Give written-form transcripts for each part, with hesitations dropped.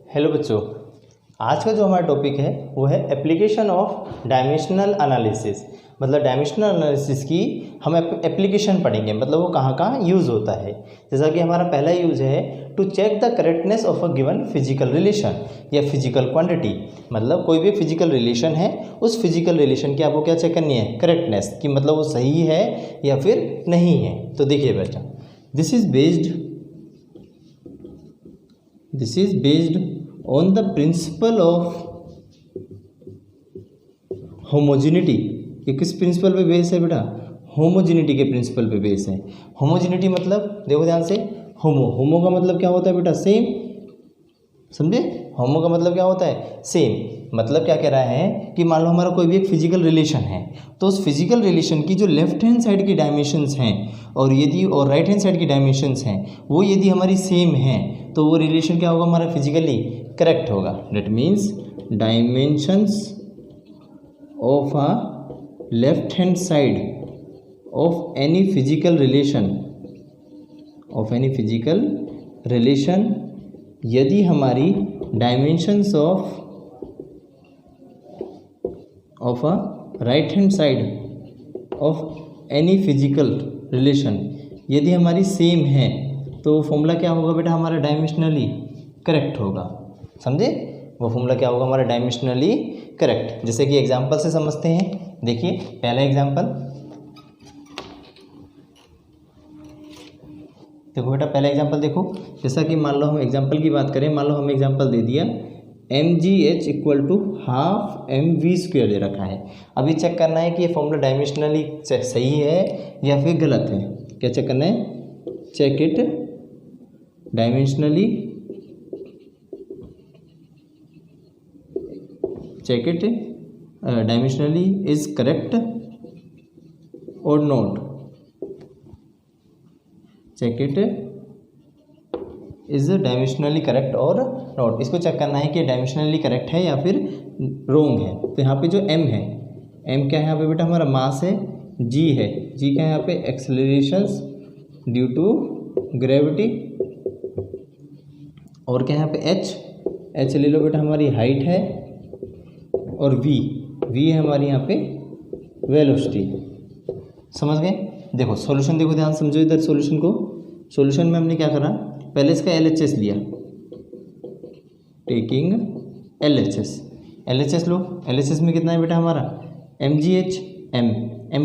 Hello बच्चों, आज का जो हमारा टॉपिक है वो है एप्लीकेशन ऑफ डायमेंशनल एनालिसिस। मतलब डायमेंशनल एनालिसिस की हम एप्लीकेशन पढ़ेंगे, मतलब वो कहाँ कहाँ यूज़ होता है। जैसा कि हमारा पहला यूज़ है to check the correctness of a given physical relation या फिजिकल क्वांटिटी। मतलब कोई भी फिजिकल रिलेशन है, उस फिजिकल रिलेशन की आपको क्या चेक करनी है, करेक्टनेस, कि मतलब वो सही है या फिर नहीं है। तो देखिए बेटा, this is based on the principle of homogeneity. ये किस प्रिंसिपल पे बेस है बेटा, होमोजिनिटी के प्रिंसिपल पे बेस है। होमोजिनिटी मतलब देखो ध्यान से, होमो का मतलब क्या होता है बेटा, सेम। समझे, होमो का मतलब क्या होता है, सेम। मतलब क्या कह रहा है कि मान लो हमारा कोई भी एक फिजिकल रिलेशन है, तो उस फिजिकल रिलेशन की जो लेफ्ट हैंड साइड की डायमेंशंस हैं और राइट हैंड साइड की डायमेंशंस हैं वो यदि हमारी सेम हैं, तो वो रिलेशन क्या होगा, हमारा फिजिकली करेक्ट होगा। That means dimensions of a left hand side of any physical relation यदि हमारी dimensions of a right hand side of any physical relation यदि हमारी सेम है, तो फॉर्मूला क्या होगा बेटा, हमारा डायमेंशनली करेक्ट होगा। समझे, वो फॉर्मूला क्या होगा, हमारा डायमेंशनली करेक्ट। जैसे कि एग्जांपल से समझते हैं। देखिए पहला एग्जांपल, देखो बेटा पहला एग्जांपल देखो। जैसा कि मान लो हम एग्जांपल की बात करें, मान लो हमें एग्जांपल दे दिया mgh = ½ mv² दे रखा है। अभी चेक करना है कि ये फॉर्मूला डायमेंशनली सही है या फिर गलत है। क्या चेक करना है, check it dimensionally is correct or not. Check it is dimensionally correct or not. इसको चेक करना है कि डायमेंशनली करेक्ट है या फिर रोंग है। तो यहाँ पे जो m है, m क्या है यहाँ पे बेटा, हमारा मास है। g है, g क्या है यहाँ पे, एक्सेलरेशंस ड्यू टू ग्रेविटी। और क्या है यहाँ पे h ले लो बेटा, हमारी हाइट है। और v है हमारी यहाँ पे वेलोसिटी। समझ गए। देखो सॉल्यूशन देखो, ध्यान समझो इधर सॉल्यूशन को। सॉल्यूशन में हमने क्या करा, पहले इसका LHS लिया, टेकिंग LHS लो। LHS में कितना है बेटा हमारा, mgh। m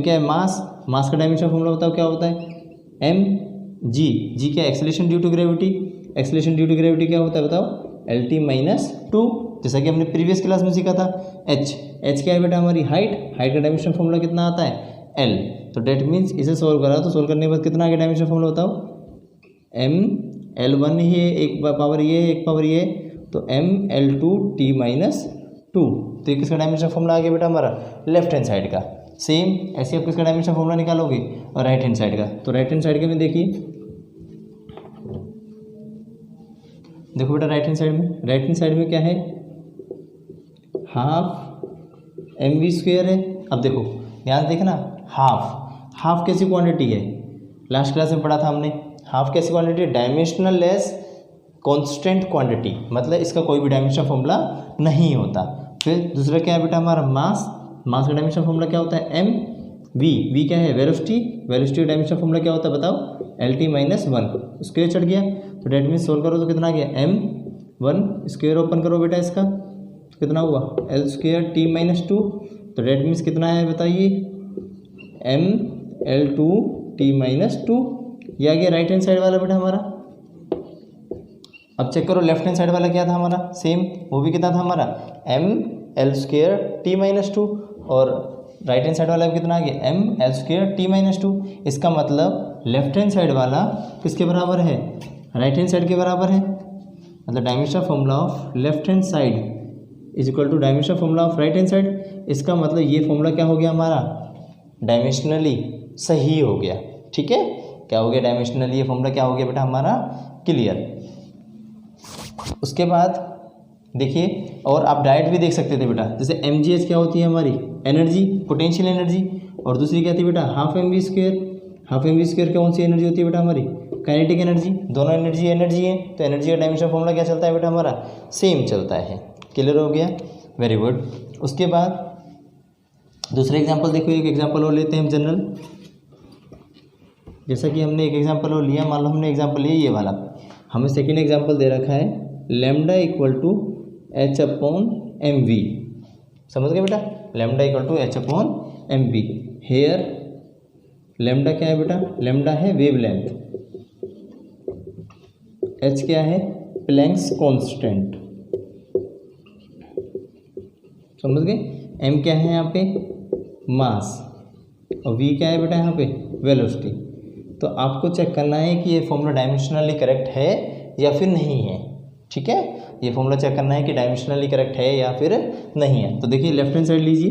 क्या है, मास का डायमेंशन फॉर्मूला बताओ क्या होता है, g क्या है, एक्सेलरेशन ड्यू टू ग्रेविटी क्या होता है बताओ, LT-2। जैसा कि हमने प्रीवियस क्लास में सीखा था। h क्या है बेटा, हमारी हाइट का डायमेंशन फॉर्मूला कितना आता है, l। तो डेट मीन्स इसे सोल्व करा, तो सोल्व करने के बाद कितना आ गया डायमेंशन फॉर्मूला बताओ, ml1 ही है, एक पावर ये है, एक पावर ये है, तो ml2t-2। तो ये किसका डायमेंशन फॉर्मूला आ गया बेटा, हमारा लेफ्ट हैंड साइड का। सेम ऐसे आप किसका डायमेंशन फॉर्मूला निकालोगे, और राइट हैंड साइड का। तो राइट हैंड साइड के में देखिए, देखो बेटा राइट हैंड साइड में क्या है, ½ mv² है। अब देखो ध्यान देखना, हाफ कैसी क्वांटिटी है, लास्ट क्लास में पढ़ा था हमने। हाफ कैसी quantity, dimensional less constant quantity, मतलब इसका कोई भी डायमेंशन फॉर्मूला नहीं होता। फिर दूसरा क्या है बेटा, हमारा मास का डायमेंशन फॉर्मूला क्या होता है, v क्या है, वेलोसिटी का डायमेंशन फॉर्मूला क्या होता है बताओ, LT-1। स्क्वायर चढ़ गया, तो डेट मीन्स सोल्व करो तो कितना आ गया, m1 स्क्वायर ओपन करो बेटा, इसका कितना हुआ, L²t-2। तो डेट मीन्स कितना है बताइए, ml2t-2। ये आ गया राइट हैंड साइड वाला बेटा हमारा। अब चेक करो लेफ्ट हैंड साइड वाला क्या था हमारा, सेम, वो भी कितना था हमारा, ml²t-2। और राइट हैंड साइड वाला भी कितना आ गया, ml²t-2। इसका मतलब लेफ्ट हैंड साइड वाला किसके बराबर है, राइट हैंड साइड के बराबर है। मतलब dimension formula of left hand side is equal to dimension formula of right hand side. इसका मतलब ये फॉर्मूला क्या हो गया हमारा, डायमेंशनली सही हो गया। ठीक है, क्या हो गया, डायमेंशनली ये फॉर्मूला क्या हो गया बेटा हमारा, क्लियर। उसके बाद देखिए, और आप डायरेक्ट भी देख सकते थे बेटा, जैसे mgh क्या होती है हमारी, एनर्जी, पोटेंशियल एनर्जी। और दूसरी क्या थी बेटा, ½ mv²। कौन सी एनर्जी होती है बेटा हमारी, काइनेटिक एनर्जी, दोनों एनर्जी है, तो एनर्जी का डायमेंशन फॉर्मूला क्या चलता है बेटा हमारा, सेम चलता है। क्लियर हो गया, वेरी गुड। उसके बाद दूसरा एग्जांपल देखो, एक एग्जांपल और लेते हैं हम जनरल। जैसा कि हमने एक एग्जांपल और लिया, मान लो हमने एग्जांपल लिया ये वाला, हमें सेकेंड एग्जांपल दे रखा है lambda equal to h upon M v. समझ गए बेटा, lambda equal to h upon M v. Here lambda क्या है बेटा, लैम्डा है वेवलेंथ, एच क्या है प्लैंक्स कांस्टेंट, समझ गए। एम क्या है यहाँ पे मास, और वी क्या है बेटा यहाँ पे वेलोसिटी। तो आपको चेक करना है कि ये फॉर्मूला डायमेंशनली करेक्ट है या फिर नहीं है, ठीक है। ये फॉर्मूला चेक करना है कि डायमेंशनली करेक्ट है या फिर नहीं है। तो देखिए लेफ्ट हैंड साइड लीजिए,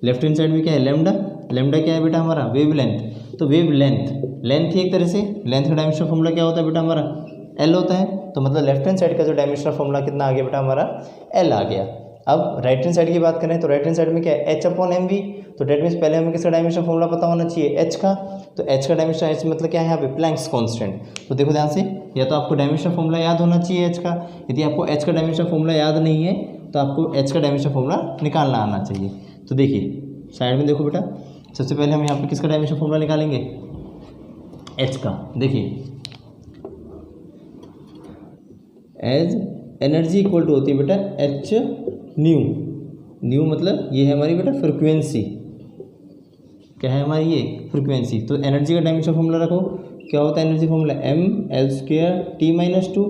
लेफ्ट हैंड साइड में क्या है लैम्डा, लैम्डा क्या है बेटा हमारा वेवलेंथ, तो वेवलेंथ लेंथ ही एक तरह से, लेंथ का डायमेंशनल फॉर्मूला क्या होता है बेटा हमारा एल होता है। तो मतलब लेफ्ट हैंड साइड का जो डायमेंशनल फॉर्मूला कितना आ गया बेटा हमारा एल आ गया। अब राइट हैंड साइड की बात करें तो राइट हैंड साइड में क्या है एच अपॉन एम वी, तो डेट मीन्स पहले हमें किसका डायमेंशन फॉर्मूला पता होना चाहिए एच का। तो एच का डायमेंशन, एच मतलब क्या है यहाँ पे प्लैंक्स कांस्टेंट। तो देखो ध्यान से, या तो आपको डायमेंशन फॉर्मूला याद होना चाहिए एच का, यदि आपको एच का डायमेंशन फॉर्मूला याद नहीं है तो आपको एच का डायमेंशन फॉर्मूला निकालना आना चाहिए। तो देखिए साइड में देखो बेटा, सबसे पहले हम यहाँ पे किसका डायमेंशन फॉर्मूला निकालेंगे एच का। देखिए एज एनर्जी इक्वल टू होती है बेटा एच न्यू, न्यू मतलब ये है हमारी बेटा फ्रिक्वेंसी, क्या है हमारी ये फ्रिक्वेंसी। तो एनर्जी का डायमेंशन फॉर्मूला रखो, क्या होता है energy formula m L square T minus two,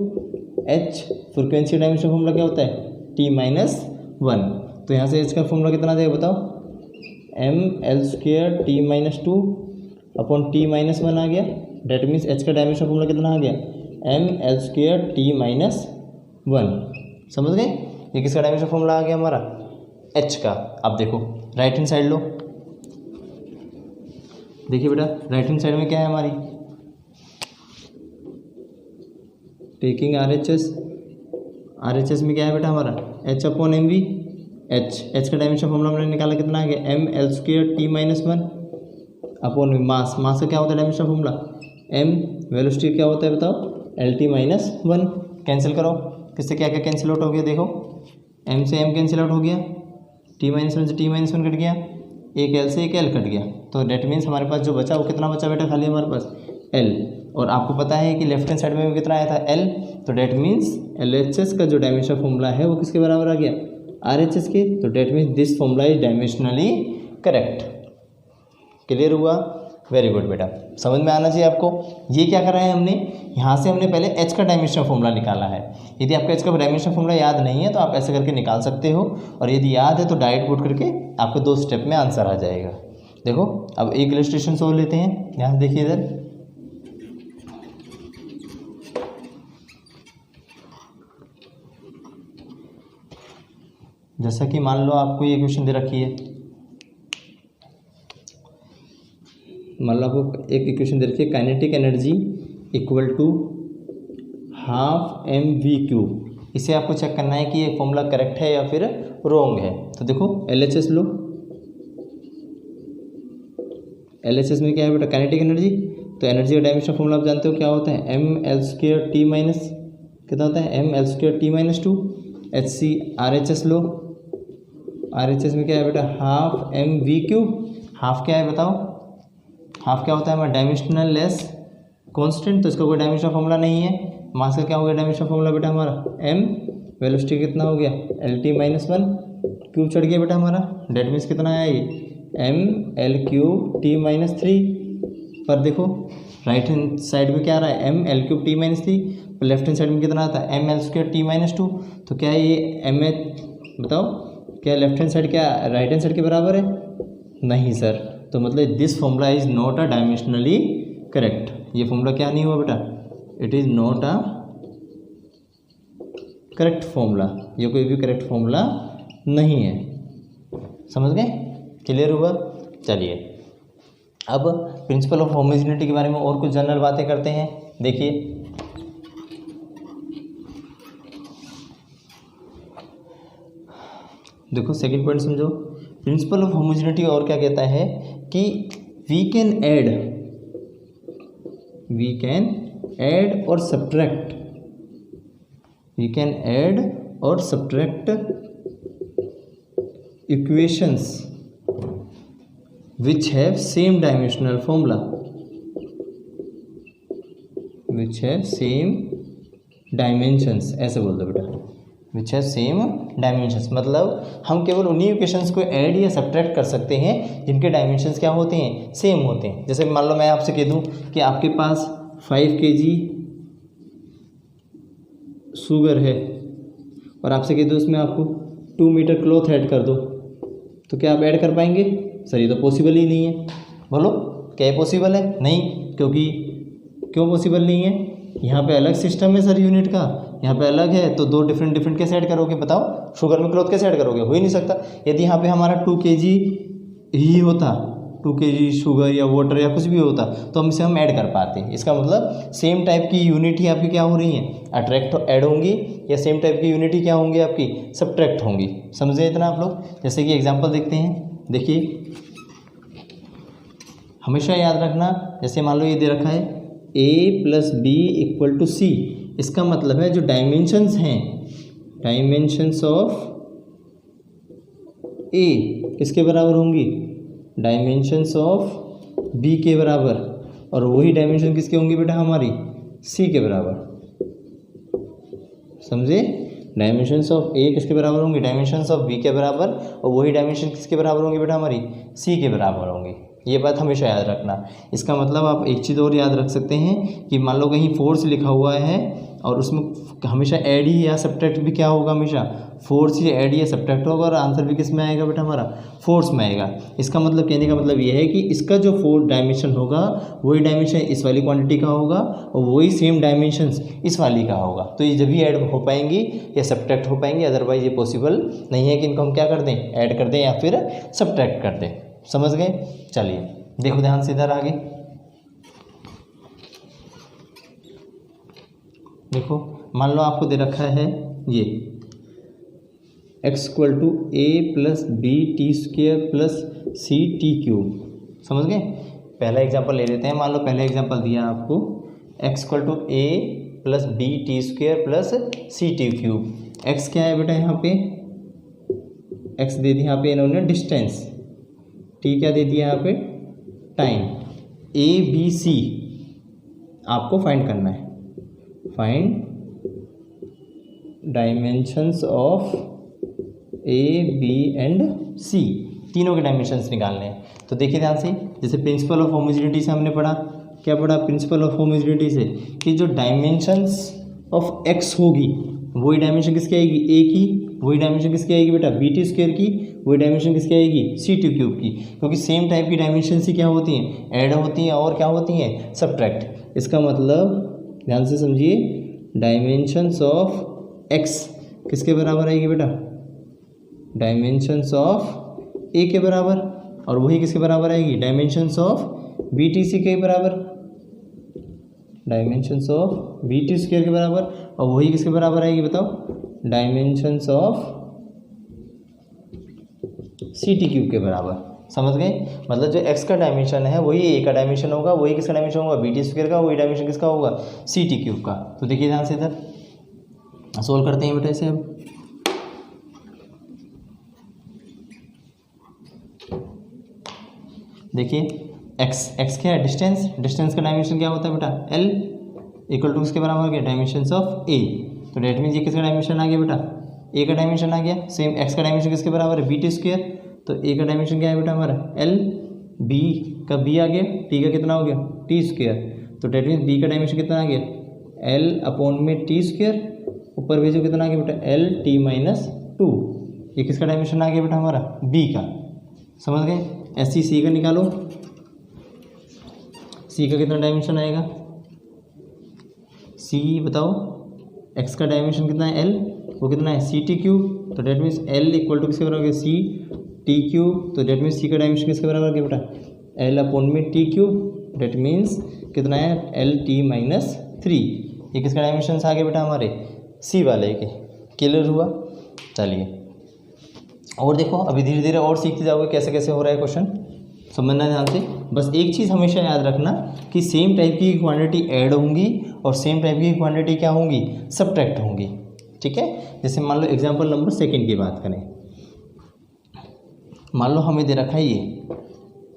h frequency dimension formula क्या होता है टी माइनस वन। तो यहाँ से एच का फॉर्मूला कितना देगा बताओ, M L square T minus two upon T minus one आ गया। डेट मीन्स एच का डायमेंशन फॉर्मूला कितना आ गया M L square T minus one. समझ गए, ये किसका डायमेंशन फॉर्मूला आ गया हमारा एच का। अब देखो राइट हैंड साइड लो, देखिए बेटा राइट हैंड साइड में क्या है हमारी taking R H S, R H S में क्या है बेटा हमारा H upon M V, H का डायमेंशन फॉर्मूला हमने निकाला कितना आ गया M L square T minus one upon mass, mass का क्या होता है डायमेंशन फॉर्मूला एम, वेलोसिटी क्या होता है बताओ L T minus one. Cancel करो, किससे क्या क्या कैंसिल आउट हो गया, देखो एम से एम कैंसिल आउट हो गया, टी माइनस वन से टी माइनस वन कट गया, एक एल से एक एल कट गया। तो डेट मीन्स हमारे पास जो बचा वो कितना बचा बेटा खाली हमारे पास एल। और आपको पता है कि लेफ्ट हैंड साइड में भी कितना आया था एल, तो that means L H S का जो डायमेंशन फॉर्मूला है वो किसके बराबर आ गया आर एच एस के। तो that means this formula is dimensionally correct. Clear हुआ, वेरी गुड बेटा, समझ में आना चाहिए आपको। ये क्या कर रहे हैं हमने, यहाँ से हमने पहले एच का डायमेंशन फॉर्मूला निकाला है। यदि आपको एच का डायमेंशन फॉर्मूला याद नहीं है तो आप ऐसे करके निकाल सकते हो, और यदि याद है तो डायरेक्ट पुट करके आपको 2 स्टेप में आंसर आ जाएगा। देखो अब एक इलस्ट्रेशन और लेते हैं, यहाँ से देखिए इधर, जैसा कि मान लो आपको ये क्वेश्चन दे रखी है, मान लो आपको एक इक्वेशन दे रखी है kinetic energy equal to half M we cube. इसे आपको चेक करना है कि ये फॉर्मूला करेक्ट है या फिर रॉन्ग है। तो देखो एल एच एस लो, एल एच एस में क्या है बेटा काइनेटिक एनर्जी, तो एनर्जी का डायमेंशन फॉर्मूला आप जानते हो क्या होता है M L square T minus, कितना होता है M L square T minus two. H C R H S लो, आर एच एस में क्या है बेटा half M we cube. Half क्या है बताओ, हाफ क्या होता है हमारा डायमेंशनल लेस कांस्टेंट, तो इसका कोई डायमेंशन फॉर्मूला नहीं है। मास का क्या हो गया डायमेंशन फॉर्मूला बेटा हमारा एम, वेलोसिटी कितना हो गया l T minus one, cube चढ़ गया बेटा हमारा, डेट मीन्स कितना आया ये m l cube t minus three. पर देखो राइट हैंड साइड में क्या आ रहा है M l cube t minus three, left hand side में कितना आता है M L square T minus two. तो क्या ये एम एच बताओ, क्या लेफ्ट हैंड साइड क्या राइट हैंड साइड के बराबर है, नहीं सर। तो मतलब this formula is not a dimensionally correct. ये फॉर्मूला क्या नहीं हुआ बेटा, it is not a correct formula, ये कोई भी करेक्ट फॉर्मूला नहीं है। समझ गए, क्लियर हुआ। चलिए अब प्रिंसिपल ऑफ होमोजेनिटी के बारे में और कुछ जनरल बातें करते हैं। देखिए देखो सेकंड पॉइंट समझो, प्रिंसिपल ऑफ होमोजेनिटी और क्या कहता है कि वी कैन ऐड और सब्ट्रैक्ट, वी कैन ऐड और subtract equations which have same dimensional formula, which have same dimensions, ऐसे बोल दो बेटा, which have same dimensions, मतलब हम केवल उन्हीं इक्वेशंस को ऐड या सब्ट्रैक्ट कर सकते हैं जिनके डायमेंशंस क्या होते हैं, सेम होते हैं। जैसे मान लो मैं आपसे कह दूं कि आपके पास 5 kg शुगर है और आपसे कह दूं उसमें आपको 2 मीटर क्लॉथ ऐड कर दो, तो क्या आप ऐड कर पाएंगे? सर ये तो पॉसिबल ही नहीं है। बोलो क्या ये पॉसिबल है? नहीं, क्योंकि क्यों पॉसिबल नहीं है? यहाँ पे अलग सिस्टम है सर यूनिट का, यहाँ पे अलग है, तो 2 डिफरेंट कैसे ऐड करोगे? बताओ, शुगर में क्लॉथ कैसे ऐड करोगे? हो ही नहीं सकता। यदि यहाँ पे हमारा 2 kg ही होता, 2 kg शुगर या वाटर या कुछ भी होता, तो हम इसे ऐड कर पाते। इसका मतलब सेम टाइप की यूनिट ही आपकी क्या हो रही है, अट्रैक्ट ऐड होंगी, या सेम टाइप की यूनिट ही क्या होंगी आपकी, सब्ट्रैक्ट होंगी। समझे इतना आप लोग? जैसे कि एग्जांपल देखते हैं, देखिए हमेशा याद रखना, जैसे मान लो ये दे रखा है a + b = c, इसका मतलब है जो डायमेंशंस हैं, डायमेंशंस ऑफ a किसके बराबर होंगी, डायमेंशंस ऑफ b के बराबर, और वही डायमेंशन किसके होंगी बेटा, हमारी c के बराबर। समझे? डायमेंशंस ऑफ a किसके बराबर होंगी, डायमेंशंस ऑफ b के बराबर, और वही डायमेंशन किसके बराबर होंगी बेटा, हमारी c के बराबर होंगी। ये बात हमेशा याद रखना। इसका मतलब आप एक चीज़ और याद रख सकते हैं कि मान लो कहीं फोर्स लिखा हुआ है और उसमें हमेशा ऐड ही या सब्ट्रैक्ट भी क्या होगा, हमेशा फोर्स ही ऐड या सब्ट्रैक्ट होगा, और आंसर भी किस में आएगा बेटा, हमारा फोर्स में आएगा। इसका मतलब कहने का मतलब ये है कि इसका जो फोर्स डायमेंशन होगा वही डायमेंशन इस वाली क्वांटिटी का होगा, और वही सेम डायमेंशंस इस वाली का होगा, तो ये जब भी ऐड हो पाएंगी या सब्ट्रैक्ट हो पाएंगी, अदरवाइज ये पॉसिबल नहीं है कि इनको हम क्या कर दें, ऐड कर दें या फिर सब्ट्रैक्ट कर दें। समझ गए? चलिए देखो ध्यान से इधर आगे देखो, मान लो आपको दे रखा है ये x = a + b t² + c t³। समझ गए? पहला एग्जांपल ले लेते हैं। मान लो पहला एग्जांपल दिया आपको x = a + b t² + c t³। x क्या है बेटा, यहाँ पे x दे दिया, यहाँ पे इन्होंने डिस्टेंस, t क्या दे दिया, यहाँ पे टाइम, a b c आपको फाइंड करना है। Find dimensions of a b and c, तीनों के डायमेंशंस निकालने हैं। तो देखिए ध्यान से, जैसे प्रिंसिपल ऑफ होमोजेनिटी से हमने पढ़ा, क्या पढ़ा प्रिंसिपल ऑफ होमोजेनिटी से, कि जो डायमेंशंस ऑफ x होगी वही डायमेंशन किसकी आएगी, a की, वही डायमेंशन किसकी आएगी बेटा, b² की, वही डायमेंशन किसकी आएगी, c³ की, क्योंकि सेम टाइप की डायमेंशन ही क्या होती हैं, ऐड होती हैं, और क्या होती हैं, सब्ट्रैक्ट। इसका मतलब ध्यान से समझिए, डायमेंशंस ऑफ x किसके बराबर आएगी बेटा, डायमेंशंस ऑफ a के बराबर, और वही किसके बराबर आएगी, डायमेंशंस ऑफ btc के बराबर, डायमेंशंस ऑफ b² के बराबर, और वही किसके बराबर आएगी बताओ, डायमेंशंस ऑफ c³ के बराबर। समझ गए? मतलब जो x का डायमेंशन है वही a का डायमेंशन होगा, वही किसका डायमेंशन होगा, b² का, वही डायमेंशन किसका होगा, c³ का। तो देखिए ध्यान से इधर सोल्व करते हैं बेटा इसे। अब देखिए x क्या है, डिस्टेंस का डायमेंशन क्या होता है बेटा, l = किसके बराबर हो गया, डायमेंशंस ऑफ a। तो डेट मीन्स ये किसका डायमेंशन आ गया बेटा, a का डायमेंशन आ गया। सेम x का डायमेंशन किसके बराबर है, b², तो a का डायमेंशन क्या है बेटा हमारा, l, b का b आ गया, t का कितना हो गया, t², तो डेट मीन्स b का डायमेंशन कितना आ गया, l/t², ऊपर भेजो कितना आ गया बेटा, l/t-2। ये किसका डायमेंशन आ गया बेटा हमारा, b का। समझ गए? ऐसे ही c का निकालो, c का कितना डायमेंशन आएगा, c बताओ, x का डायमेंशन कितना है, l, वो कितना है, c/t³, तो डेट मीन्स l = किसके बराबर हो गया, c/t³, तो डेट मीन्स c का डायमेंशन किसके बराबर हो गया बेटा, l/t³, डेट मीन्स कितना है, l/t-3। ये किसका डायमेंशन आ गया बेटा हमारे, c वाले के। क्लियर हुआ? चलिए और देखो, अभी धीरे धीरे और सीखते जाओगे कैसे कैसे हो रहा है क्वेश्चन। समझना ध्यान से। बस एक चीज़ हमेशा याद रखना कि सेम टाइप की क्वांटिटी ऐड होंगी और सेम टाइप की क्वांटिटी क्या होंगी, सब्ट्रैक्ट होंगी। ठीक है, जैसे मान लो एग्जांपल नंबर सेकंड की बात करें, मान लो हमें दे रखा है ये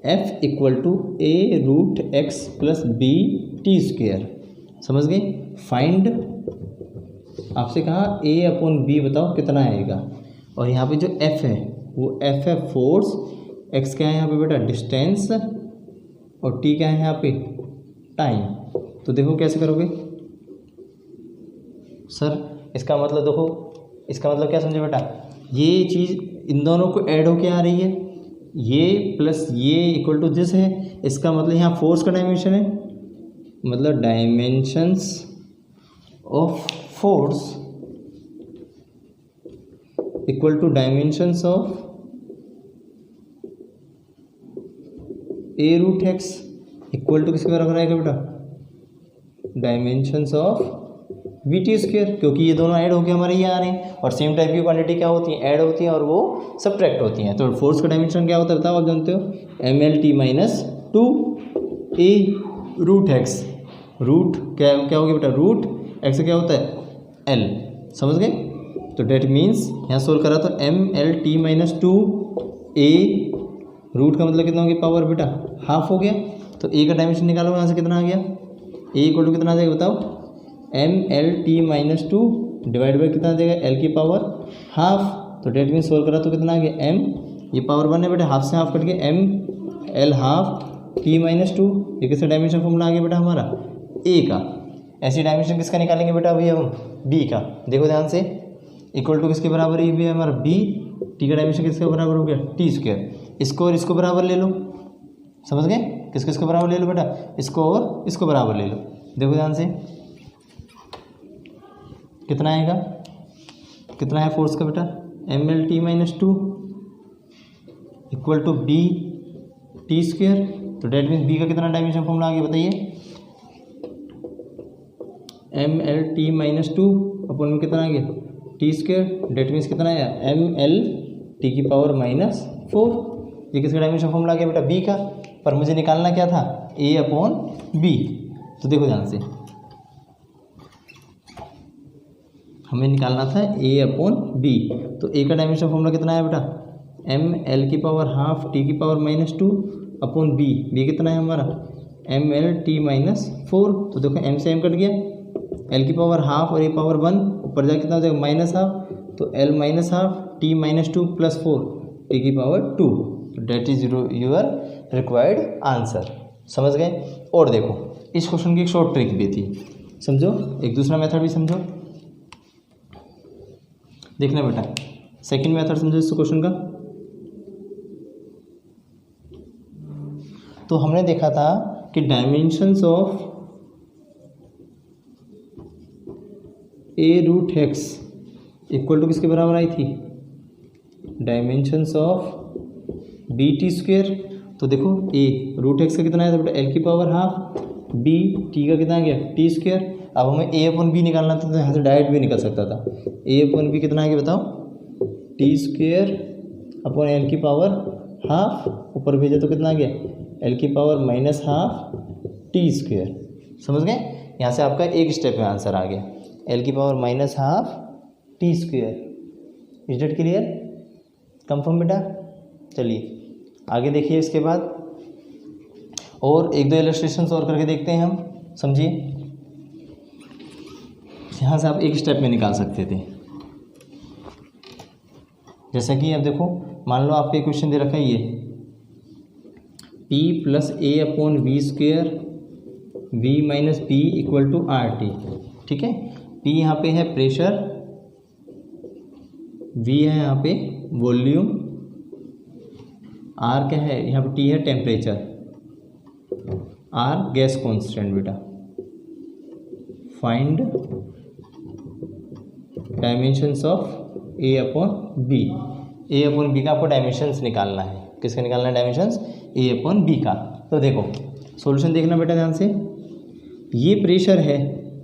f equal to A root x plus b T square, समझ गए। फाइंड, आपसे कहा a अपॉन बी बताओ कितना आएगा, और यहाँ पे जो f है वो f है फोर्स, x क्या है यहाँ पे बेटा डिस्टेंस, और t क्या है यहाँ पे टाइम। तो देखो कैसे करोगे सर, इसका मतलब देखो, इसका मतलब क्या समझे बेटा, ये चीज़ इन दोनों को ऐड होके आ रही है, ये प्लस ये इक्वल टू दिस है, इसका मतलब यहाँ फोर्स का डायमेंशन है, मतलब dimensions of force equal to dimensions of a root x equal to किसके बराबर आएगा बेटा, dimensions of v t square, क्योंकि ये दोनों ऐड होकर हमारे ये आ रहे हैं, और सेम टाइप की क्वांटिटी क्या होती है, ऐड होती हैं और वो सब्ट्रैक्ट होती हैं। तो फोर्स का डायमेंशन क्या होता है बताओ, आप जानते हो, M L T minus two ए रूट एक्स, रूट क्या क्या हो गया बेटा, रूट एक्स क्या होता है एल, समझ गए। तो डेट मीन्स यहाँ सोल्व करा तो M L T minus two ए, रूट का मतलब कितना हो गया पावर बेटा हाफ हो गया, तो ए का डायमेंशन निकालो यहाँ से कितना आ गया, ए इक्वल टू कितना आ जाएगा बताओ, M L T minus two divide by कितना देगा एल की पावर हाफ, तो डेट मीन सोल्व करा तो कितना आ गया एम, ये पावर वन है बेटा, हाफ से हाफ कट गया, M l half T minus two, ये किसका डायमेंशन फॉर्मूला आ गया बेटा हमारा ए का। ऐसी डायमेंशन किसका निकालेंगे बेटा अभी हम, बी का। देखो ध्यान से, इक्वल टू किसके बराबर है, ये भी है हमारा बी, टी का डायमेंशन किसके बराबर हो गया टी स्क्वायर, इसको और इसको बराबर ले लो, समझ गए, किसको इसको बराबर ले लो बेटा, इसको और इसको बराबर ले लो। देखो ध्यान से कितना आएगा, कितना है फोर्स का बेटा, M L T minus two equal to B T square, तो डेट मीन्स बी का कितना डायमेंशन फॉर्मूला आ गया बताइए, M L T minus two अपन में कितना आ गया टी स्क्वेयर, डेट मीन्स कितना आया एम एल टी की पावर माइनस फोर, ये किसका डायमेंशन फॉर्मूला आ गया बेटा बी का, पर मुझे निकालना क्या था ए अपॉन बी। तो देखो ध्यान से, हमें निकालना था ए अपॉन बी, तो ए का डायमेंशन फॉर्मूला कितना है बेटा, एम एल की पावर हाफ टी की power minus two upon B, B कितना है हमारा M L T minus four, तो देखो एम से एम कट गया, एल की पावर हाफ और ए पावर वन, ऊपर जाकर कितना हो जाएगा माइनस हाफ, तो L minus half T minus two plus four T की power two, that is your required answer, समझ गए। और देखो इस क्वेश्चन की एक शॉर्ट ट्रिक भी थी, समझो, एक दूसरा मेथड भी समझो, देखना बेटा, सेकंड मेथड समझो इस क्वेश्चन का। तो हमने देखा था कि dimensions of a root x equal to किसके बराबर आई थी, dimensions of b T square. तो देखो ए रूट एक्स का कितना आया था बेटा एल की पावर हाफ, बी टी का कितना आ गया टी स्क्वेयर। अब हमें ए अपॉन बी निकालना था, तो यहाँ से डायरेक्ट भी निकल सकता था, ए अपॉन बी कितना आ गया बताओ, टी स्क्वेयर अपॉन एल की पावर हाफ, ऊपर भेजे तो कितना आ गया एल की power minus half t square, समझ गए। यहाँ से आपका एक स्टेप में आंसर आ गया, एल की power minus half t square. Is that clear, confirm बेटा। चलिए आगे देखिए, इसके बाद और एक दो इलस्ट्रेशंस और करके देखते हैं हम, समझिए। यहाँ से आप एक स्टेप में निकाल सकते थे, जैसा कि अब देखो, मान लो आपको क्वेश्चन दे रखा है ये P plus a upon v square v minus p equal to r t, ठीक है। P यहाँ पे है प्रेशर, V है यहाँ पे वॉल्यूम, R क्या है यहाँ पे, T है टेम्परेचर, R गैस कांस्टेंट बेटा। Find dimensions of a upon b, a upon b का आपको डायमेंशंस निकालना है, किसका निकालना है डायमेंशंस, ए अपॉन बी का। तो देखो सॉल्यूशन देखना बेटा ध्यान से, ये प्रेशर है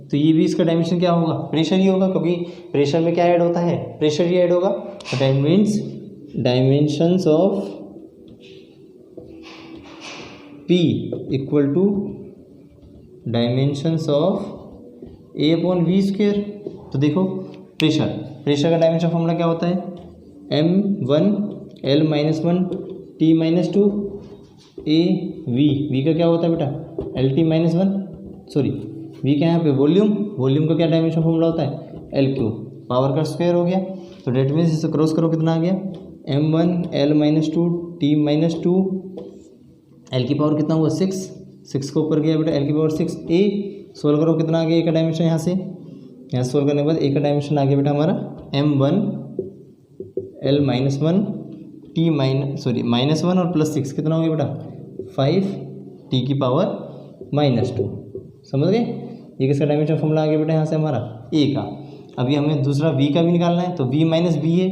तो ये भी इसका डायमेंशन क्या होगा, प्रेशर ही होगा, क्योंकि प्रेशर में क्या ऐड होता है, प्रेशर ही ऐड होगा। तो that means dimensions of P equal to dimensions of A/v²। तो देखो प्रेशर का डायमेंशन फॉर्मूला क्या होता है, m1 L-1 T-2 AV का क्या होता है बेटा, LT-1 सॉरी V क्या है यहाँ पे, वॉल्यूम का क्या डायमेंशन फॉर्मूला होता है, L3 पावर का स्क्वायर हो गया। तो डेट मीन्स इसे क्रॉस करो कितना आ गया, m1 L-2 T-2 L की पावर कितना हुआ 6 को ऊपर गया बेटा, L की पावर 6 A सोल्व करो कितना आ गया ए का डायमेंशन, यहाँ सोल्व करने के बाद ए का डायमेंशन आ गया बेटा हमारा m1 L-1 -1 और +6 कितना हो गया बेटा 5 T की पावर -2। समझ गए, ये किसका डायमेंशन फॉर्मूला आ गया बेटा यहाँ से हमारा ए का। अभी हमें दूसरा V का भी निकालना है, तो V माइनस बी है,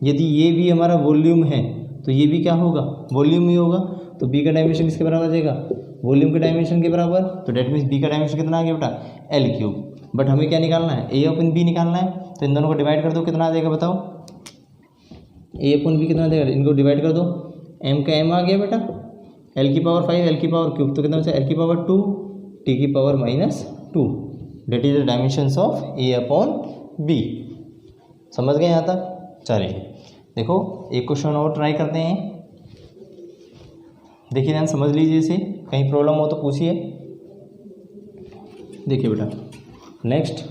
यदि ये V हमारा वॉल्यूम है तो ये भी क्या होगा, वॉल्यूम ही होगा। तो B का डायमेंशन किसके बराबर आ जाएगा, वॉल्यूम के डायमेंशन के बराबर। तो डेट मीन्स B का डायमेंशन कितना आ गया बेटा L3। बट हमें क्या निकालना है, A/B निकालना है। तो इन दोनों को डिवाइड कर दो, कितना आ जाएगा बताओ, A/B कितना आ जाएगा, इनको डिवाइड कर दो, M का M आ गया बेटा, L की पावर 5 L की पावर क्यूब, तो कितना बचा L की पावर 2 T की power -2। That is the dimensions of A/B। समझ गए यहाँ तक। चलिए देखो एक क्वेश्चन और ट्राई करते हैं, देखिए ध्यान समझ लीजिए इसे, कहीं प्रॉब्लम हो तो पूछिए। देखिए बेटा नेक्स्ट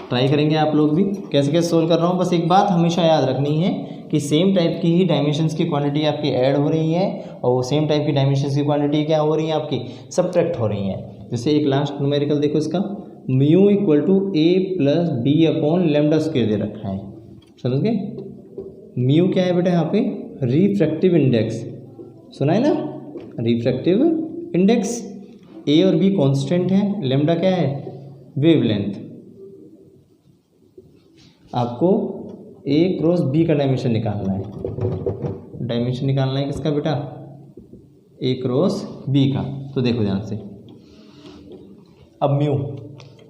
ट्राई करेंगे आप लोग भी, कैसे कैसे सोल्व कर रहा हूँ। बस एक बात हमेशा याद रखनी है कि सेम टाइप की ही डायमेंशंस की क्वांटिटी आपकी ऐड हो रही है और वो सेम टाइप की डायमेंशंस की क्वांटिटी क्या हो रही है आपकी सब्ट्रैक्ट हो रही है। जैसे एक लास्ट न्यूमेरिकल देखो इसका, म्यू = A+B/λ² दे रखा है, समझ गए। म्यू क्या है बेटा यहाँ पे, रिफ्रैक्टिव इंडेक्स, सुना है ना, रिफ्रैक्टिव इंडेक्स। ए और बी कांस्टेंट है, लैम्डा क्या है, वेवलेंथ। आपको A×B का डायमेंशन निकालना है, डायमेंशन निकालना है किसका बेटा, A×B का। तो देखो ध्यान से, अब म्यू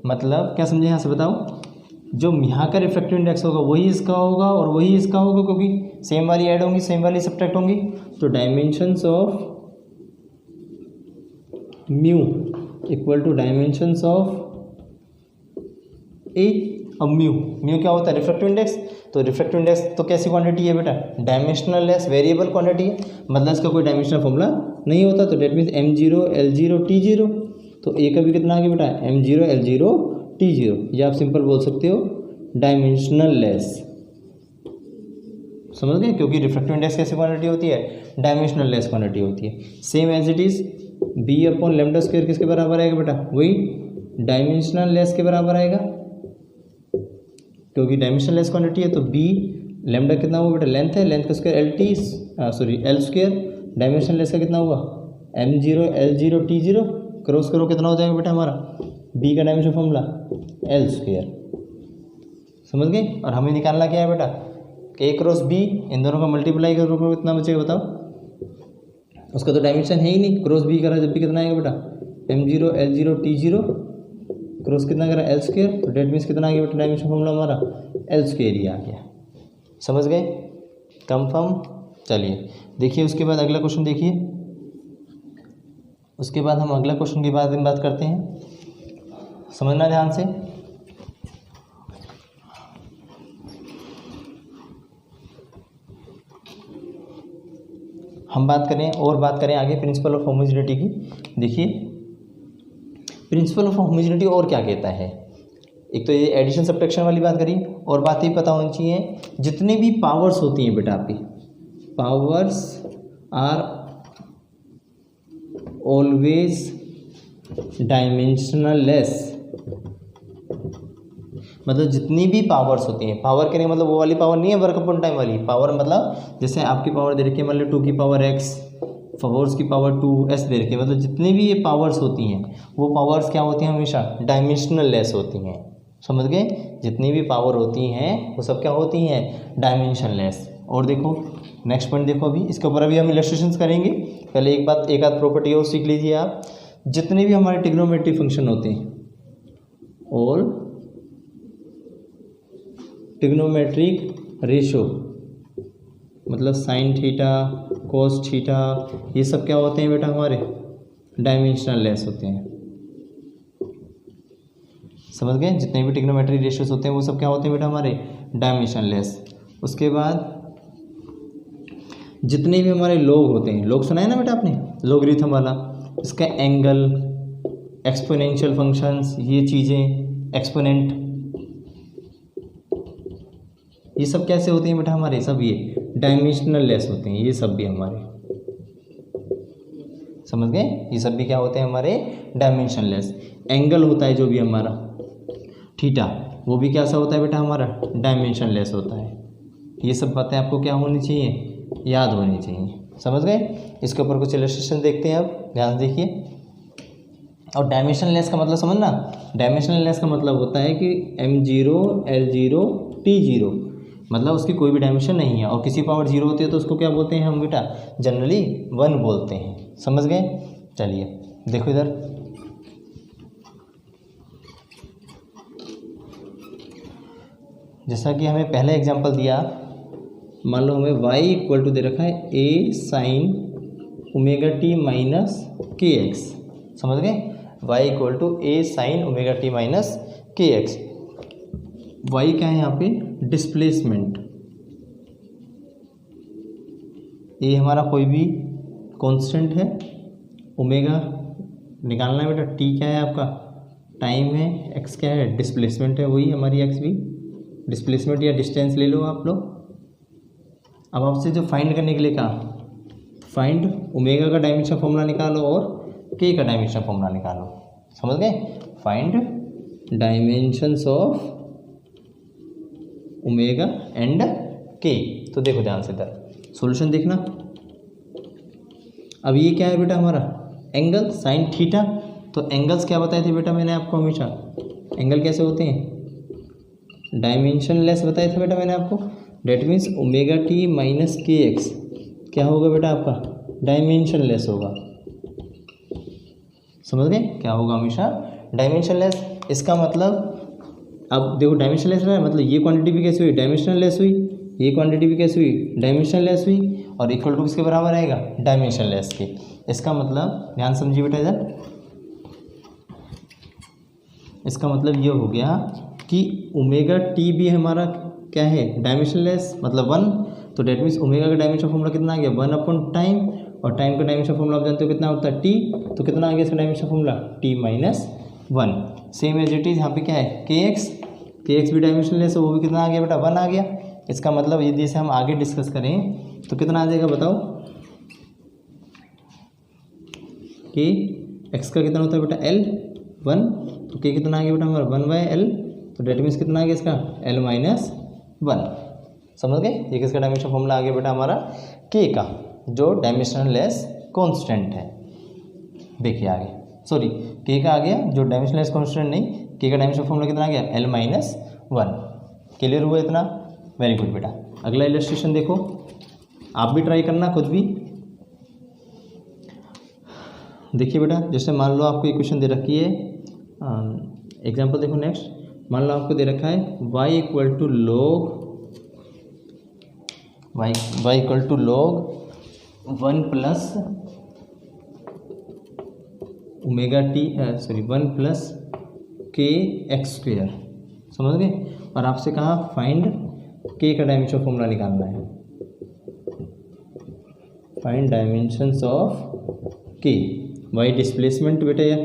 मतलब क्या समझे यहाँ से बताओ, जो यहाँ का रिफ्रैक्टिव इंडेक्स होगा वही इसका होगा और वही इसका होगा, क्योंकि सेम वाली ऐड होंगी सेम वाली सब्ट्रैक्ट होंगी। तो dimensions of mu = dimensions of A. अब म्यू क्या होता है, रिफ्रैक्टिव इंडेक्स। तो रिफ्रैक्टिव इंडेक्स तो कैसी क्वांटिटी है बेटा, डायमेंशनल लेस वेरिएबल क्वांटिटी है, मतलब इसका कोई डायमेंशनल फॉर्मूला नहीं होता। तो that means m0 L0 T0। तो ए का भी कितना आ गया बेटा, m0 L0 T0, या आप सिंपल बोल सकते हो डायमेंशनल लेस। समझ गए, क्योंकि रिफ्रैक्टिव इंडेक्स कैसी क्वांटिटी होती है, डायमेंशनल लेस क्वांटिटी होती है। Same as it is B/λ² किसके बराबर आएगा बेटा, वही डायमेंशनल लेस के बराबर आएगा, क्योंकि डायमेंशनल लेस क्वांटिटी है। तो B लैम्डा कितना हुआ बेटा, लेंथ है, लेंथ का स्क्वायर L², डायमेंशनल लेस का कितना हुआ m0 L0 T0, क्रॉस करो कितना हो जाएगा बेटा हमारा B का डायमेंशन फॉर्मूला L²। समझ गए। और हमें निकालना क्या है बेटा, A×B, इन दोनों का मल्टीप्लाई करो कितना बचेगा बताओ, उसका तो डायमेंशन है ही नहीं, क्रॉस B करा जब भी कितना आएगा बेटा m0 L0 T0, क्रॉस कितना करा L²। तो डेट मीन्स कितना आ गया बेटा, डायमेंशन फॉर्मूला हमारा L² ही आ गया। समझ गए, कंफर्म। चलिए देखिए उसके बाद अगला क्वेश्चन देखिए, उसके बाद हम अगला क्वेश्चन के बाद बात करते हैं, समझना ध्यान से। हम बात करें आगे प्रिंसिपल ऑफ होमोजेनिटी की। देखिए प्रिंसिपल ऑफ होमोजेनिटी और क्या कहता है, एक तो ये एडिशन सब्ट्रैक्शन वाली बात करी, और बात ही पता होनी चाहिए जितने भी पावर्स होती हैं बेटा आपकी, powers are always dimensionless. मतलब जितनी भी पावर्स होती हैं, पावर के नहीं मतलब वो वाली पावर नहीं है वर्क अपॉन टाइम वाली पावर, मतलब जैसे आपकी पावर दे रखी है मान लो 2 की पावर x, फोर्स की पावर 2s दे रखी है, मतलब जितनी भी ये पावर्स होती हैं वो पावर्स क्या होती हैं, हमेशा डायमेंशनल लेस होती हैं। समझ गए, जितनी भी पावर होती हैं वो सब क्या होती हैं, डायमेंशन लेस। और देखो नेक्स्ट पॉइंट देखो, अभी इसके ऊपर अभी हम इलस्ट्रेशंस करेंगे। पहले एक आध प्रॉपर्टी और सीख लीजिए आप। जितने भी हमारे ट्रिग्नोमेट्रिक फंक्शन होते हैं, ऑल ट्रिग्नोमेट्रिक रेशो, मतलब साइन थीटा कोस थीटा, ये सब क्या होते हैं बेटा हमारे डायमेंशनल लेस होते हैं। समझ गए। जितने भी ट्रिग्नोमेट्री रेशियोज होते हैं वो सब क्या होते हैं बेटा हमारे डायमेंशनलेस। उसके बाद जितने भी हमारे लोग होते हैं, लोग सुना है ना बेटा आपने, लोगरिथम वाला, इसका एंगल, एक्सपोनेंशियल फंक्शंस, ये चीज़ें, एक्सपोनेंट, ये सब कैसे होते हैं बेटा हमारे, सब ये डायमेंशनल लेस होते हैं। ये सब भी हमारे, समझ गए, ये सब भी क्या होते हैं हमारे डायमेंशन लेस। एंगल होता है जो भी हमारा थीटा, वो भी कैसा होता है बेटा हमारा डायमेंशन लेस होता है। ये सब बातें आपको क्या होनी चाहिए, याद होनी चाहिए। समझ गए। इसके ऊपर कुछ इलस्ट्रेशन देखते हैं, अब ध्यान से देखिए। और डायमेंशन लेस का मतलब समझना, डायमेंशनल लेस का मतलब होता है कि m0 l0 t0, मतलब उसकी कोई भी डायमेंशन नहीं है और किसी पावर जीरो होती है तो उसको क्या बोलते हैं हम बेटा, जनरली 1 बोलते हैं। समझ गए। चलिए देखो इधर, जैसा कि हमें पहले एग्जांपल दिया, मान लो हमें y इक्वल टू दे रखा है a sine omega t minus k x. समझ गए। y equal to a sine omega t minus k x. y क्या है यहाँ पे, डिस्प्लेसमेंट। ये हमारा कोई भी कांस्टेंट है, ओमेगा निकालना है बेटा, t क्या है आपका टाइम है, x क्या है डिस्प्लेसमेंट है, वही हमारी x भी डिस्प्लेसमेंट या डिस्टेंस ले लो आप लोग। अब आपसे जो फाइंड करने के लिए कहा, फाइंड ओमेगा का डायमेंशन फॉर्मूला निकालो और k का डायमेंशन फॉर्मूला निकालो। समझ गए। Find dimensions of omega and k। तो देखो ध्यान से इधर सॉल्यूशन देखना। अब ये क्या है बेटा हमारा एंगल साइन थीटा। तो एंगल्स क्या बताए थे बेटा मैंने आपको, हमेशा एंगल कैसे होते हैं डायमेंशन लेस बताए थे बेटा मैंने आपको। That means omega t minus k x क्या होगा बेटा आपका डायमेंशन लेस होगा। समझ गए। क्या होगा हमेशा डायमेंशन लेस। इसका मतलब अब देखो डायमेंशन लेस रहा है, मतलब ये क्वांटिटी भी कैसे हुई डायमेंशनल लेस हुई, ये क्वांटिटी भी कैसे हुई डायमेंशन लेस हुई, और इक्वल टू किसके बराबर आएगा डायमेंशन लेस के। इसका मतलब ध्यान समझिए बेटा इधर, इसका मतलब ये हो गया कि ओमेगा टी भी हमारा क्या है डायमेंशन लेस, मतलब 1। तो डेट मीन्स ओमेगा का डायमेंशन फॉर्मूला कितना आ गया 1 अपॉन टाइम, और टाइम का डायमेंशन फॉर्मूला आप जानते हो कितना होता है टी। तो कितना आ गया इसका dimension formula t minus 1। Same as it is यहाँ पे क्या है के एक्स भी डायमेंशन लेस है, वो भी कितना आ गया बेटा 1 आ गया। इसका मतलब यदि इसे हम आगे डिस्कस करें तो कितना आ जाएगा बताओ, कि एक्स का कितना होता है बेटा L1, तो के कितना आ गया बेटा हमारा 1/L। तो डेट मीन्स कितना आ गया इसका L माइनस 1। समझ गए। ये किसका डायमेंशन फॉर्मूला आ गया बेटा हमारा के का, जो डायमेंशनल लेस कांस्टेंट है। देखिए आगे, सॉरी के का आ गया जो डायमेंशनल लेस कांस्टेंट नहीं, के का डायमेंशन फॉर्मूला कितना आ गया L माइनस 1। क्लियर हुआ इतना, वेरी गुड बेटा। अगला इलस्ट्रेशन देखो, आप भी ट्राई करना खुद भी। देखिए बेटा, जैसे मान लो आपको इक्वेशन दे रखी है, एग्जांपल देखो नेक्स्ट। मान लो आपको दे रखा है y equal to log 1 plus omega t, sorry 1 plus k x square. समझ गए। और आपसे कहा फाइंड के का डायमेंशन फॉर्मूला निकालना है, फाइंड डायमेंशंस ऑफ के। वाई डिस्प्लेसमेंट बेटा यार,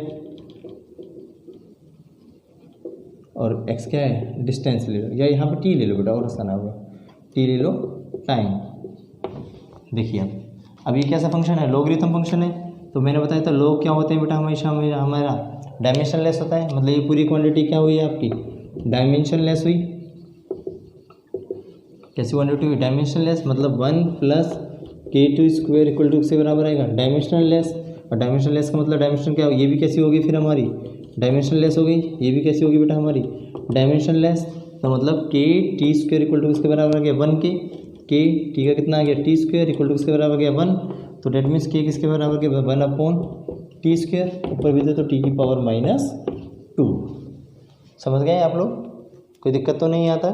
और एक्स क्या है डिस्टेंस ले लो, या यहाँ पर टी ले लो बेटा और आसान होगा, टी ले लो टाइम। देखिए अब ये कैसा फंक्शन है लॉगरिथम फंक्शन है। तो मैंने बताया था लॉग क्या होते हैं बेटा हमेशा हमारा डायमेंशन लेस होता है, मतलब ये पूरी क्वांटिटी क्या हुई आपकी डायमेंशन लेस हुई। कैसी क्वांटिटी हुई डायमेंशन लेस, मतलब 1 प्लस के टू स्क्वेयर इक्वल टू से बराबर आएगा डायमेंशनल लेस। और डायमेंशन लेस का मतलब डायमेंशन क्या, ये भी कैसी होगी फिर हमारी डायमेंशन लेस हो गई, ये भी कैसी होगी बेटा हमारी डायमेंशन लेस। तो मतलब के टी स्क्वेयर इक्वल टू किसके बराबर आ गया 1 के टी का कितना आ गया टी स्क्वेयर इक्वल टू किसके बराबर आ गया 1। तो डेट मीन्स के किसके बराबर गया 1 अपॉन टी स्क्वेयर, ऊपर भी दे तो टी की पावर -2। समझ गए आप लोग, कोई दिक्कत तो नहीं आता।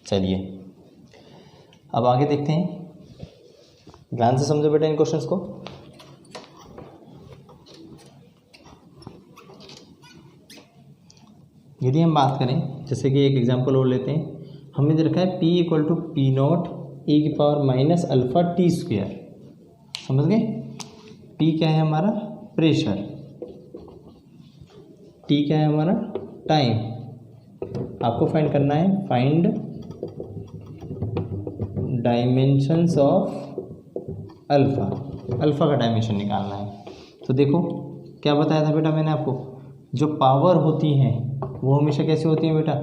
चलिए अब आगे देखते हैं, ध्यान से समझो बेटा इन क्वेश्चंस को। यदि हम बात करें, जैसे कि एक एग्जांपल और लेते हैं, हमने दे रखा है P equal to p naught e की power minus alpha t square. समझ गए? P क्या है हमारा? प्रेशर। T क्या है हमारा? टाइम। आपको फाइंड करना है, find dimensions of alpha. Alpha का डायमेंशन निकालना है। तो देखो क्या बताया था बेटा मैंने आपको, जो पावर होती हैं वो हमेशा कैसी होती है बेटा?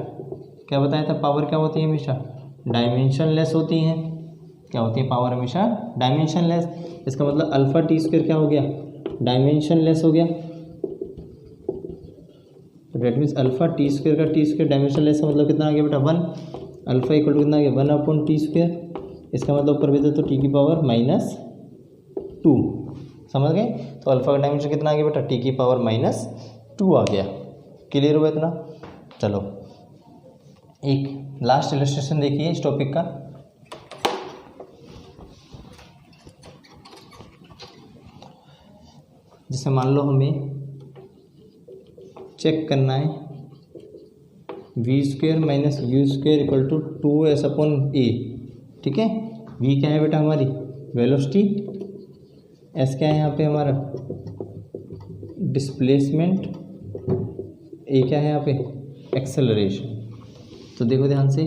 क्या बताया था? पावर क्या होती है हमेशा? डायमेंशन लेस होती हैं। क्या होती है पावर? हमेशा डायमेंशन लेस। इसका मतलब अल्फ़ा टी स्क्वायर क्या हो गया? डायमेंशन लेस हो गया। तो that means alpha t square का टी स्क्वायर डायमेंशन लेस का मतलब कितना आ गया बेटा? 1। अल्फ़ा इक्वल टू कितना आ गया? 1/t²। इसका मतलब ऊपर भेजा तो टी की पावर -2। समझ गए? तो अल्फ़ा का डायमेंशन कितना आ गया बेटा? टी की पावर -2 आ गया। क्लियर हुआ इतना? चलो एक लास्ट इलस्ट्रेशन देखिए इस टॉपिक का। जैसे मान लो हमें चेक करना है v² minus u² equal to 2s/a। ठीक है? v क्या है बेटा? हमारी वेलोसिटी। s क्या है यहाँ पे? हमारा डिस्प्लेसमेंट। a क्या है यहाँ पे? एक्सेलरेशन। तो देखो ध्यान से,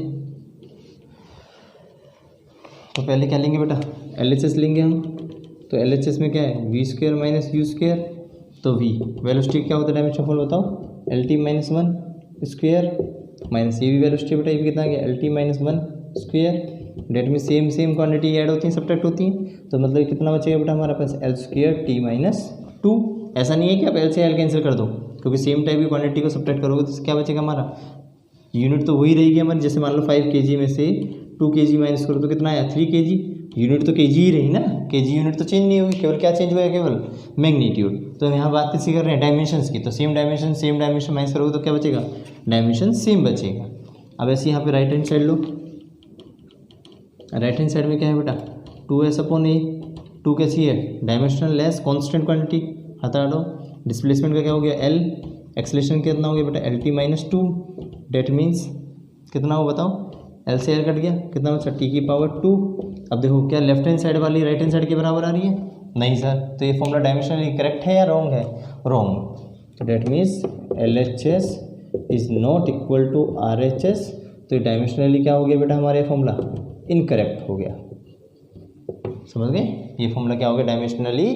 तो पहले क्या लेंगे बेटा? LHS लेंगे हम। तो LHS में क्या है? v² minus u²। तो v वेलोसिटी क्या होता है? डायमेंशन फॉल बताओ। LT माइनस 1 स्क्वेयर माइनस ये भी वेलोसिटी बेटा, ये भी कितना आ गया? LT minus 1 square. डेट में सेम क्वांटिटी ऐड होती हैं, सब्ट्रैक्ट होती हैं। तो मतलब कितना बचेगा बेटा हमारे पास? L² T minus 2। ऐसा नहीं है कि आप L से L कैंसिल कर दो, क्योंकि सेम टाइप की क्वांटिटी को सब्ट्रैक्ट करोगे तो क्या बचेगा हमारा? यूनिट तो वही रहेगी हमारी। जैसे मान लो 5 kg में से 2 kg माइनस करो तो कितना आया? 3 kg। यूनिट तो kg ही रही ना, kg यूनिट तो चेंज नहीं होगी, केवल क्या चेंज हुआ है? केवल मैग्नीट्यूड। तो यहाँ बात किसी कर रहे हैं? डायमेंशंस की। तो सेम डायमेंशन माइनस करोगे तो क्या बचेगा? डायमेंशन सेम बचेगा। अब ऐसे यहाँ पे राइट हैंड साइड लो। राइट हैंड साइड में क्या है बेटा? 2s/a। 2 कैसी है? डायमेंशनल लेस कॉन्स्टेंट क्वान्टिटी, हटा दो। डिस्प्लेसमेंट का क्या हो गया? L। एक्सेलरेशन कितना हो गया बेटा? LT minus 2। डेट मीन्स कितना हो बताओ? L से L कट गया, कितना बचा? T की पावर 2। अब देखो क्या लेफ्ट हैंड साइड वाली राइट हैंड साइड के बराबर आ रही है? नहीं सर। तो ये फॉर्मूला डायमेंशनली करेक्ट है या रॉन्ग है? रॉन्ग। तो that means LHS is not equal to RHS। तो ये डायमेंशनली क्या हो गया बेटा हमारे फॉर्मूला? इनकरेक्ट हो गया। समझ गए? ये फॉर्मूला क्या हो गया? डायमेंशनली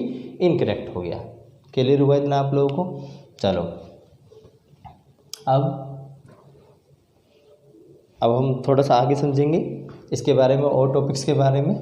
इनकरेक्ट हो गया। क्लियर हुआ इतना आप लोगों को? चलो अब हम थोड़ा सा आगे समझेंगे इसके बारे में और टॉपिक्स के बारे में।